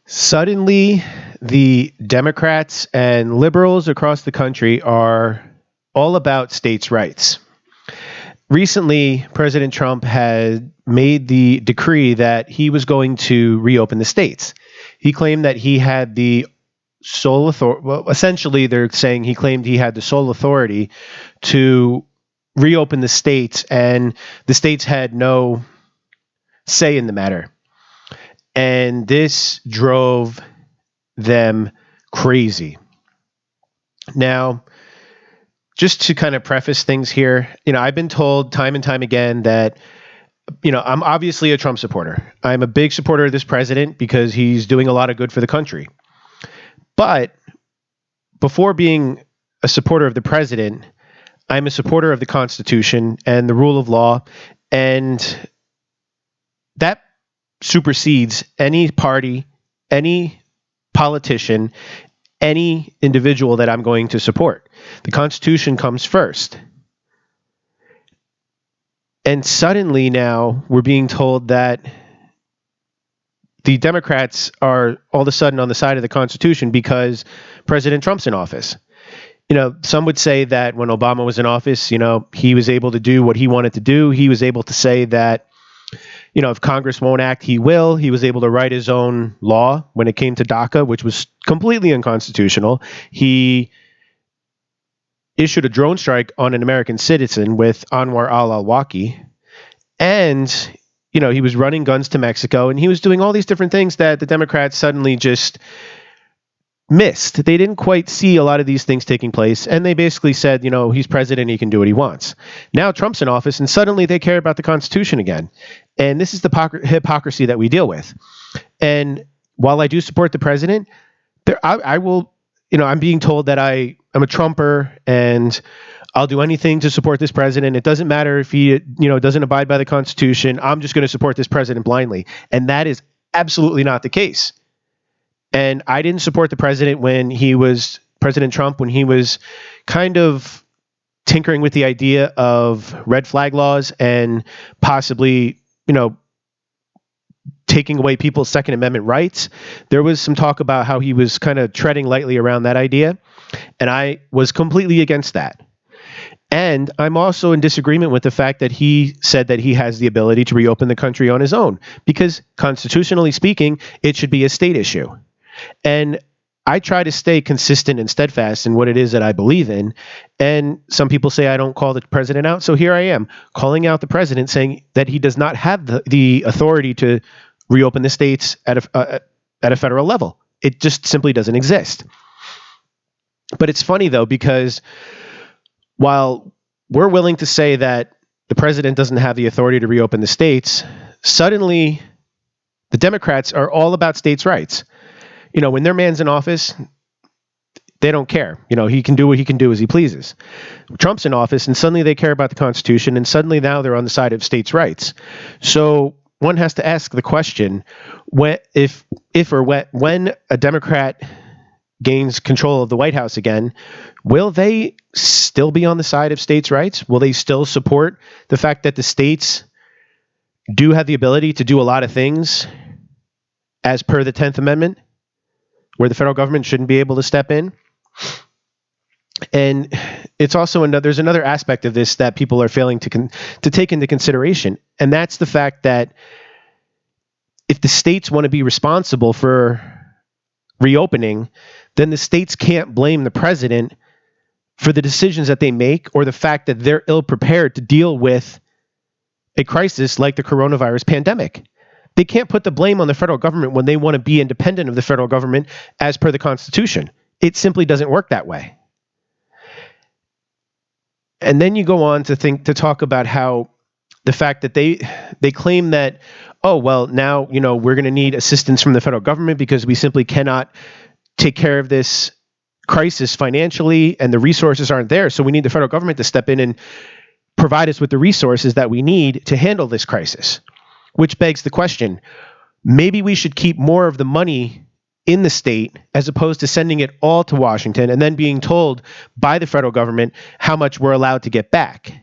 Suddenly, the Democrats and liberals across the country are all about states' rights. Recently, President Trump had made the decree that he was going to reopen the states. He claimed that he had the sole authority. Well, essentially, they're saying he claimed he had the sole authority to reopen the states, and the states had no say in the matter. And this drove them crazy. Now, just to kind of preface things here, I've been told time and time again that, I'm obviously a Trump supporter. I'm a big supporter of this president because he's doing a lot of good for the country. But before being a supporter of the president, I'm a supporter of the Constitution and the rule of law. And that supersedes any party, any politician, any individual that I'm going to support. The Constitution comes first. And suddenly now we're being told that the Democrats are all of a sudden on the side of the Constitution because President Trump's in office. Some would say that when Obama was in office, he was able to do what he wanted to do. He was able to say that, if Congress won't act, he will. He was able to write his own law when it came to DACA, which was completely unconstitutional. He issued a drone strike on an American citizen with Anwar al-Awlaki. And, he was running guns to Mexico, and he was doing all these different things that the Democrats suddenly just missed. They didn't quite see a lot of these things taking place, and they basically said, he's president, he can do what he wants. Now Trump's in office, and suddenly they care about the Constitution again. And this is the hypocrisy that we deal with. And while I do support the president, I will, I'm being told that I'm a Trumper and I'll do anything to support this president. It doesn't matter if he, doesn't abide by the Constitution. I'm just going to support this president blindly. And that is absolutely not the case. And I didn't support the president when he was President Trump, when he was kind of tinkering with the idea of red flag laws and possibly, taking away people's Second Amendment rights. There was some talk about how he was kind of treading lightly around that idea. And I was completely against that. And I'm also in disagreement with the fact that he said that he has the ability to reopen the country on his own, because constitutionally speaking, it should be a state issue. And I try to stay consistent and steadfast in what it is that I believe in. And some people say I don't call the president out. So here I am calling out the president, saying that he does not have the authority to reopen the states at a federal level. It just simply doesn't exist. But it's funny, though, because while we're willing to say that the president doesn't have the authority to reopen the states, suddenly the Democrats are all about states' rights. When their man's in office, they don't care. He can do what he can do as he pleases. Trump's in office, and suddenly they care about the Constitution, and suddenly now they're on the side of states' rights. So one has to ask the question, when a Democrat gains control of the White House again, will they still be on the side of states' rights? Will they still support the fact that the states do have the ability to do a lot of things as per the 10th Amendment, where the federal government shouldn't be able to step in? And it's also there's another aspect of this that people are failing to take into consideration, and that's the fact that if the states want to be responsible for reopening, then the states can't blame the president for the decisions that they make or the fact that they're ill-prepared to deal with a crisis like the coronavirus pandemic. They can't put the blame on the federal government when they want to be independent of the federal government as per the Constitution. It simply doesn't work that way. And then you go on to talk about how the fact that they claim that, oh, well, now, we're going to need assistance from the federal government because we simply cannot take care of this crisis financially and the resources aren't there. So we need the federal government to step in and provide us with the resources that we need to handle this crisis. Which begs the question, maybe we should keep more of the money in the state as opposed to sending it all to Washington and then being told by the federal government how much we're allowed to get back.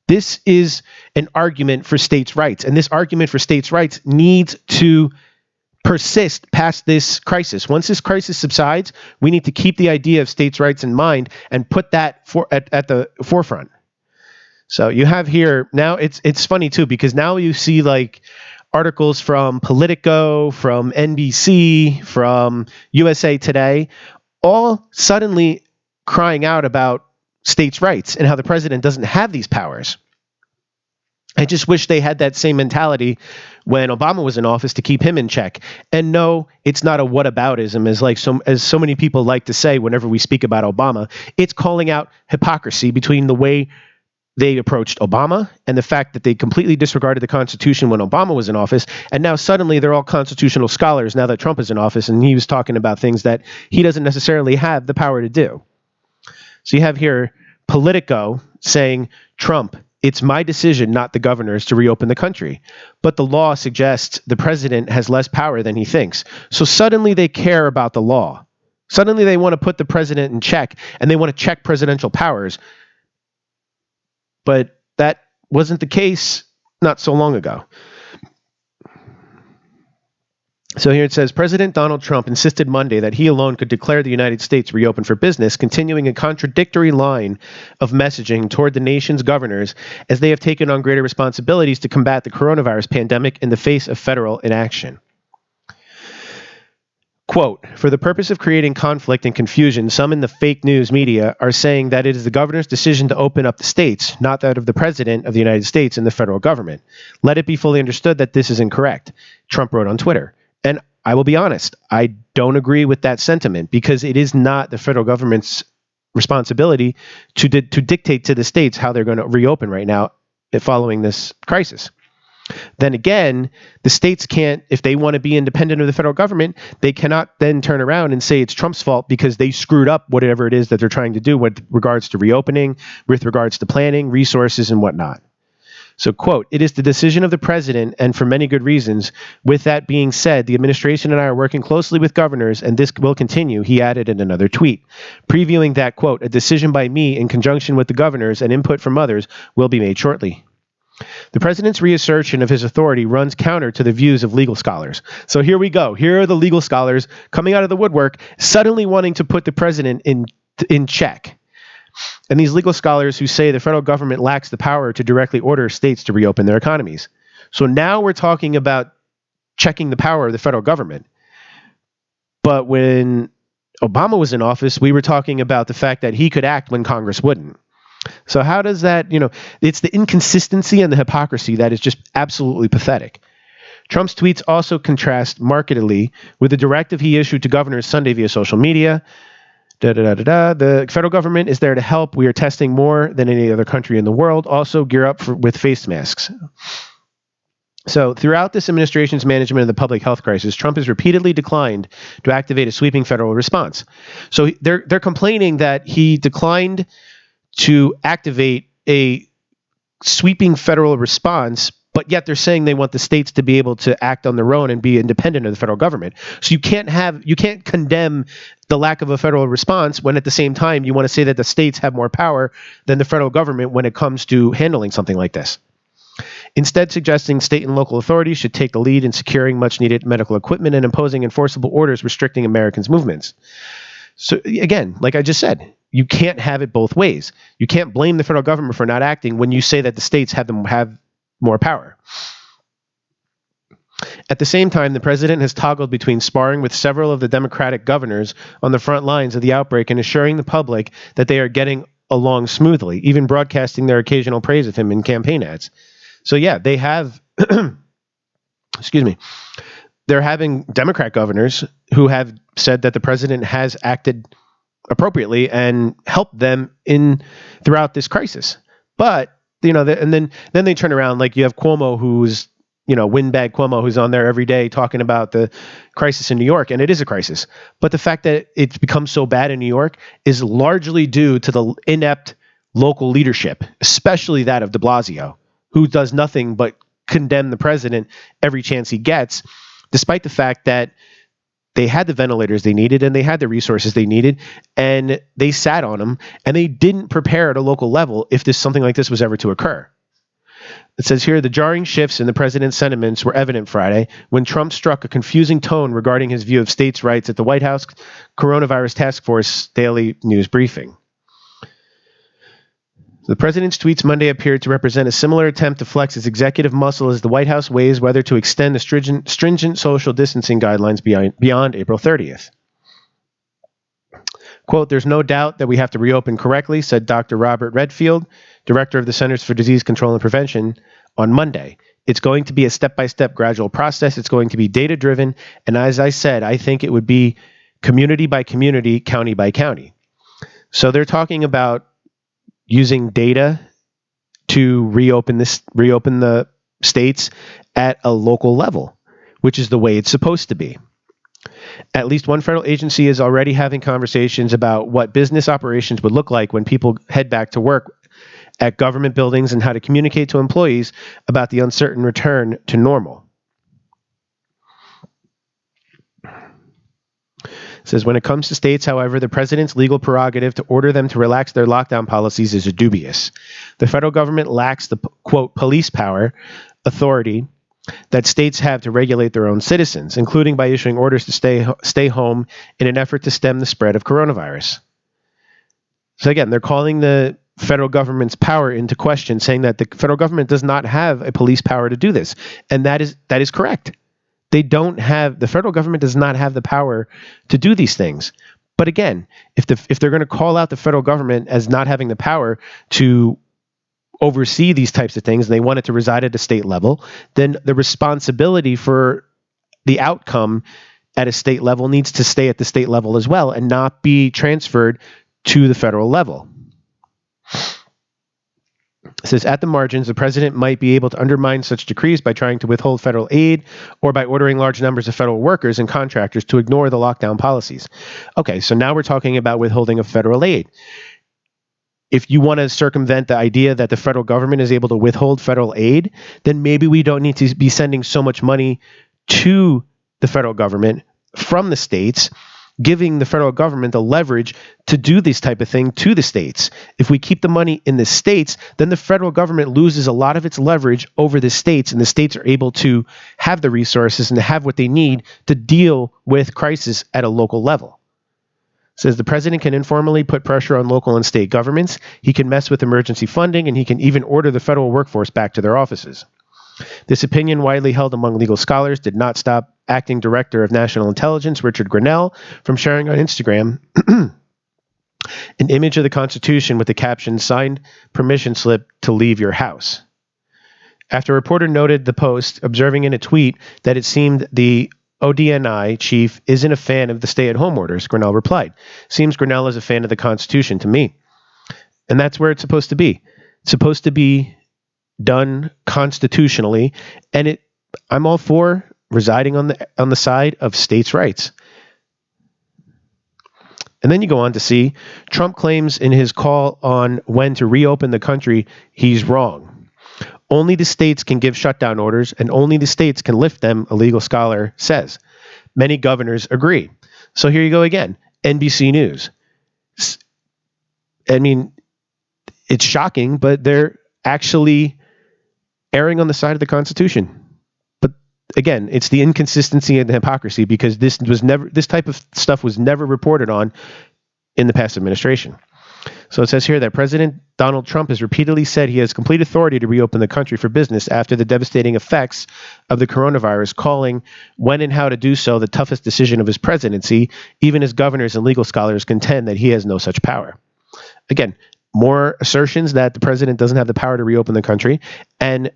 This is an argument for states' rights, and this argument for states' rights needs to persist past this crisis. Once this crisis subsides, we need to keep the idea of states' rights in mind and put that at the forefront. So you have here now, it's funny too, because now you see like articles from Politico, from NBC, from USA Today, all suddenly crying out about states' rights and how the president doesn't have these powers. I just wish they had that same mentality when Obama was in office to keep him in check. And no, it's not a whataboutism, as so many people like to say whenever we speak about Obama. It's calling out hypocrisy between the way they approached Obama and the fact that they completely disregarded the Constitution when Obama was in office. And now suddenly they're all constitutional scholars now that Trump is in office, and he was talking about things that he doesn't necessarily have the power to do. So you have here Politico saying, Trump, it's my decision, not the governor's, to reopen the country. But the law suggests the president has less power than he thinks. So suddenly they care about the law. Suddenly they want to put the president in check, and they want to check presidential powers. But that wasn't the case not so long ago. So here it says, President Donald Trump insisted Monday that he alone could declare the United States reopen for business, continuing a contradictory line of messaging toward the nation's governors as they have taken on greater responsibilities to combat the coronavirus pandemic in the face of federal inaction. Quote, for the purpose of creating conflict and confusion, some in the fake news media are saying that it is the governor's decision to open up the states, not that of the president of the United States and the federal government. Let it be fully understood that this is incorrect, Trump wrote on Twitter. And I will be honest, I don't agree with that sentiment, because it is not the federal government's responsibility to dictate to the states how they're going to reopen right now following this crisis. Then again, the states can't, if they want to be independent of the federal government, they cannot then turn around and say it's Trump's fault because they screwed up whatever it is that they're trying to do with regards to reopening, with regards to planning, resources, and whatnot. So, quote, it is the decision of the president, and for many good reasons. With that being said, the administration and I are working closely with governors, and this will continue, he added in another tweet, previewing that, quote, a decision by me in conjunction with the governors and input from others will be made shortly. The president's reassertion of his authority runs counter to the views of legal scholars. So here we go. Here are the legal scholars coming out of the woodwork, suddenly wanting to put the president in check. And these legal scholars who say the federal government lacks the power to directly order states to reopen their economies. So now we're talking about checking the power of the federal government. But when Obama was in office, we were talking about the fact that he could act when Congress wouldn't. So how does that, it's the inconsistency and the hypocrisy that is just absolutely pathetic. Trump's tweets also contrast markedly with the directive he issued to governors Sunday via social media. The federal government is there to help. We are testing more than any other country in the world. Also, gear up with face masks. So throughout this administration's management of the public health crisis, Trump has repeatedly declined to activate a sweeping federal response. So they're complaining that he declined to activate a sweeping federal response, but yet they're saying they want the states to be able to act on their own and be independent of the federal government. So you can't condemn the lack of a federal response when at the same time you want to say that the states have more power than the federal government when it comes to handling something like this. Instead, suggesting state and local authorities should take the lead in securing much needed medical equipment and imposing enforceable orders restricting Americans' movements. So again, like I just said, you can't have it both ways. You can't blame the federal government for not acting when you say that the states have more power. At the same time, the president has toggled between sparring with several of the Democratic governors on the front lines of the outbreak and assuring the public that they are getting along smoothly, even broadcasting their occasional praise of him in campaign ads. So yeah, they have, they're having Democrat governors who have said that the president has acted appropriately and helped them throughout this crisis. But and then they turn around, like you have Cuomo, who's windbag Cuomo, who's on there every day talking about the crisis in New York, and it is a crisis. But the fact that it's become so bad in New York is largely due to the inept local leadership, especially that of de Blasio, who does nothing but condemn the president every chance he gets, despite the fact that they had the ventilators they needed and they had the resources they needed, and they sat on them, and they didn't prepare at a local level if something like this was ever to occur. It says here, the jarring shifts in the president's sentiments were evident Friday when Trump struck a confusing tone regarding his view of states' rights at the White House Coronavirus Task Force daily news briefing. The president's tweets Monday appeared to represent a similar attempt to flex its executive muscle as the White House weighs whether to extend the stringent social distancing guidelines beyond April 30th. Quote, there's no doubt that we have to reopen correctly, said Dr. Robert Redfield, director of the Centers for Disease Control and Prevention, on Monday. It's going to be a step-by-step gradual process. It's going to be data-driven. And as I said, I think it would be community by community, county by county. So they're talking about using data to reopen the states at a local level, which is the way it's supposed to be. At least one federal agency is already having conversations about what business operations would look like when people head back to work at government buildings and how to communicate to employees about the uncertain return to normal. It says, when it comes to states, however, the president's legal prerogative to order them to relax their lockdown policies is dubious. The federal government lacks the, quote, police power authority that states have to regulate their own citizens, including by issuing orders to stay home in an effort to stem the spread of coronavirus. So again, they're calling the federal government's power into question, saying that the federal government does not have a police power to do this. And that is correct. The federal government does not have the power to do these things. But again, if they're going to call out the federal government as not having the power to oversee these types of things, and they want it to reside at a state level, then the responsibility for the outcome at a state level needs to stay at the state level as well and not be transferred to the federal level. It says, at the margins, the president might be able to undermine such decrees by trying to withhold federal aid or by ordering large numbers of federal workers and contractors to ignore the lockdown policies. Okay, so now we're talking about withholding of federal aid. If you want to circumvent the idea that the federal government is able to withhold federal aid, then maybe we don't need to be sending so much money to the federal government from the states, giving the federal government the leverage to do this type of thing to the states. If we keep the money in the states, then the federal government loses a lot of its leverage over the states, and the states are able to have the resources and to have what they need to deal with crisis at a local level. It says the president can informally put pressure on local and state governments. He can mess with emergency funding, and he can even order the federal workforce back to their offices. This opinion, widely held among legal scholars, did not stop Acting Director of National Intelligence Richard Grenell from sharing on Instagram an image of the Constitution with the caption, signed permission slip to leave your house. After a reporter noted the post, observing in a tweet that it seemed the ODNI chief isn't a fan of the stay-at-home orders, Grenell replied, seems Grenell is a fan of the Constitution to me. And that's where it's supposed to be. It's supposed to be done constitutionally, and I'm all for residing on the side of states' rights. And then you go on to see Trump claims in his call on when to reopen the country, he's wrong. Only the states can give shutdown orders, and only the states can lift them, a legal scholar says. Many governors agree. So here you go again, NBC News. I mean, it's shocking, but they're actually erring on the side of the Constitution. But again, it's the inconsistency and the hypocrisy, because this type of stuff was never reported on in the past administration. So it says here that President Donald Trump has repeatedly said he has complete authority to reopen the country for business after the devastating effects of the coronavirus, calling when and how to do so the toughest decision of his presidency. Even as governors and legal scholars contend that he has no such power. Again, more assertions that the president doesn't have the power to reopen the country, and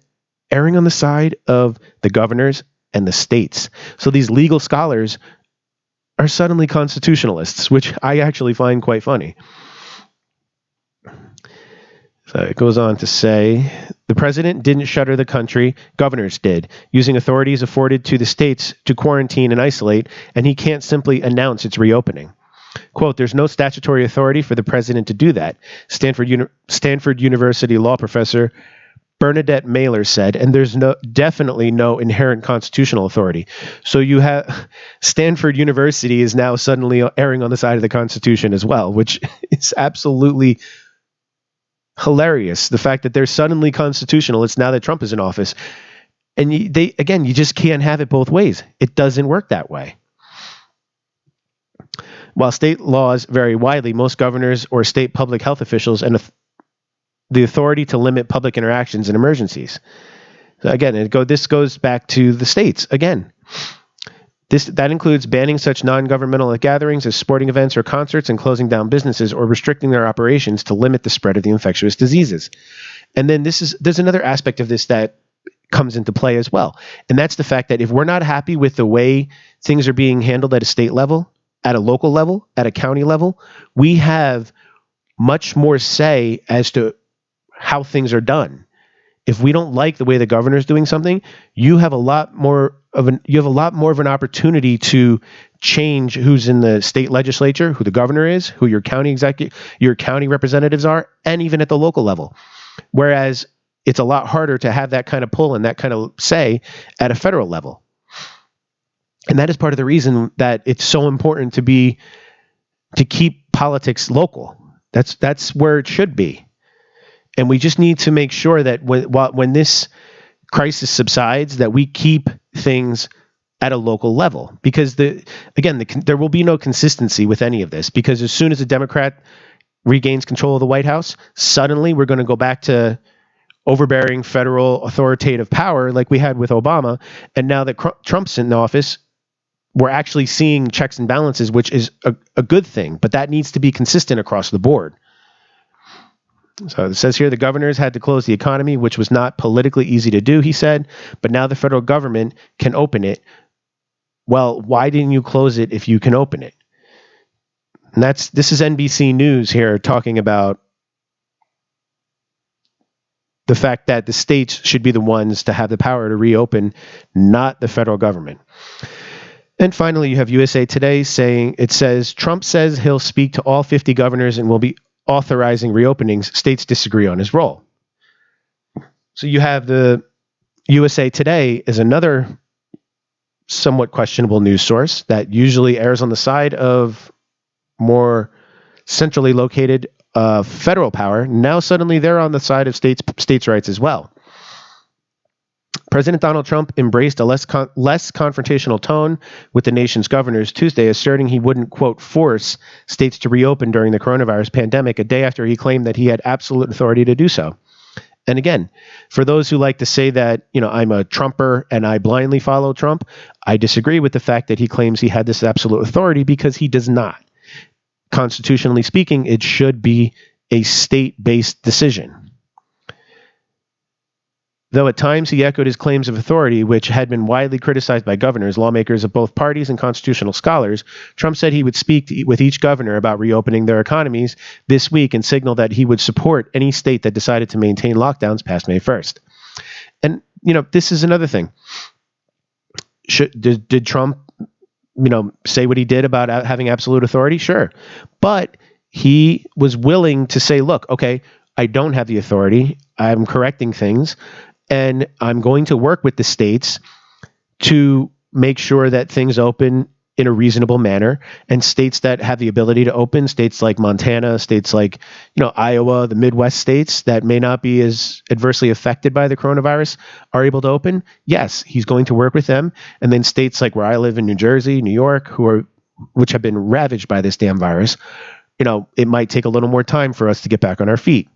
erring on the side of the governors and the states. So these legal scholars are suddenly constitutionalists, which I actually find quite funny. So it goes on to say, the president didn't shutter the country, governors did, using authorities afforded to the states to quarantine and isolate, and he can't simply announce its reopening. Quote, there's no statutory authority for the president to do that, Stanford University law professor Bernadette Mailer said, and there's definitely no inherent constitutional authority. So you have Stanford University is now suddenly erring on the side of the Constitution as well, which is absolutely hilarious. The fact that they're suddenly constitutional, it's now that Trump is in office. And you just can't have it both ways. It doesn't work that way. While state laws vary widely, most governors or state public health officials and the authority to limit public interactions in emergencies. So again, this goes back to the states again. That includes banning such non-governmental gatherings as sporting events or concerts and closing down businesses or restricting their operations to limit the spread of the infectious diseases. And then there's another aspect of this that comes into play as well. And that's the fact that if we're not happy with the way things are being handled at a state level, at a local level, at a county level, we have much more say as to how things are done. If we don't like the way the governor is doing something, you have a lot more of an opportunity to change who's in the state legislature, who the governor is, who your county representatives are, and even at the local level. Whereas it's a lot harder to have that kind of pull and that kind of say at a federal level. And that is part of the reason that it's so important to keep politics local. That's where it should be. And we just need to make sure that when this crisis subsides, that we keep things at a local level. Because there will be no consistency with any of this. Because as soon as a Democrat regains control of the White House, suddenly we're going to go back to overbearing federal authoritative power like we had with Obama. And now that Trump's in office, we're actually seeing checks and balances, which is a good thing. But that needs to be consistent across the board. So it says here the governors had to close the economy, which was not politically easy to do, he said, but now the federal government can open it. Well, why didn't you close it if you can open it? And this is NBC News here talking about the fact that the states should be the ones to have the power to reopen, not the federal government. And finally, you have USA Today says Trump says he'll speak to all 50 governors and will be authorizing reopenings. States disagree on his role. So you have the USA Today is another somewhat questionable news source that usually errs on the side of more centrally located federal power. Now suddenly they're on the side of states' rights as well. President Donald Trump embraced a less confrontational tone with the nation's governors Tuesday, asserting he wouldn't, quote, force states to reopen during the coronavirus pandemic, a day after he claimed that he had absolute authority to do so. And again, for those who like to say that, I'm a Trumper and I blindly follow Trump, I disagree with the fact that he claims he had this absolute authority because he does not. Constitutionally speaking, it should be a state-based decision. Though at times he echoed his claims of authority, which had been widely criticized by governors, lawmakers of both parties, and constitutional scholars, Trump said he would speak with each governor about reopening their economies this week and signal that he would support any state that decided to maintain lockdowns past May 1st. And, this is another thing. Did Trump, say what he did about having absolute authority? Sure. But he was willing to say, look, okay, I don't have the authority. I'm correcting things. And I'm going to work with the states to make sure that things open in a reasonable manner. And states that have the ability to open, states like Montana, states like, Iowa, the Midwest states that may not be as adversely affected by the coronavirus are able to open. Yes, he's going to work with them. And then states like where I live in New Jersey, New York, which have been ravaged by this damn virus, it might take a little more time for us to get back on our feet.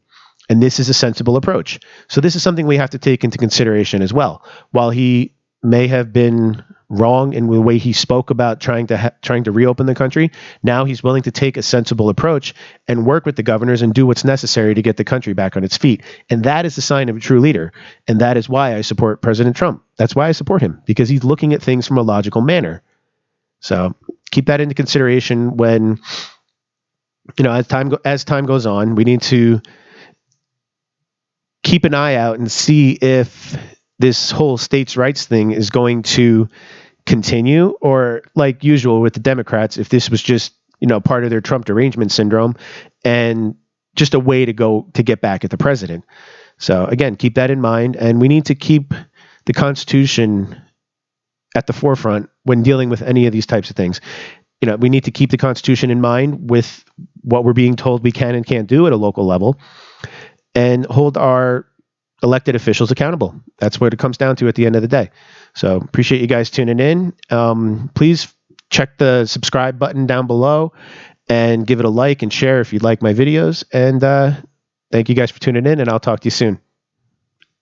And this is a sensible approach. So this is something we have to take into consideration as well. While he may have been wrong in the way he spoke about trying to reopen the country, now he's willing to take a sensible approach and work with the governors and do what's necessary to get the country back on its feet. And that is the sign of a true leader. And that is why I support President Trump. That's why I support him, because he's looking at things from a logical manner. So keep that into consideration when, as time goes on, we need to keep an eye out and see if this whole states' rights thing is going to continue, or like usual with the Democrats, if this was just, part of their Trump derangement syndrome and just a way to get back at the president. So again, keep that in mind. And we need to keep the Constitution at the forefront when dealing with any of these types of things. We need to keep the Constitution in mind with what we're being told we can and can't do at a local level. and hold our elected officials accountable. That's what it comes down to at the end of the day. So appreciate you guys tuning in. Please check the subscribe button down below and give it a like and share if you'd like my videos. And thank you guys for tuning in, and I'll talk to you soon.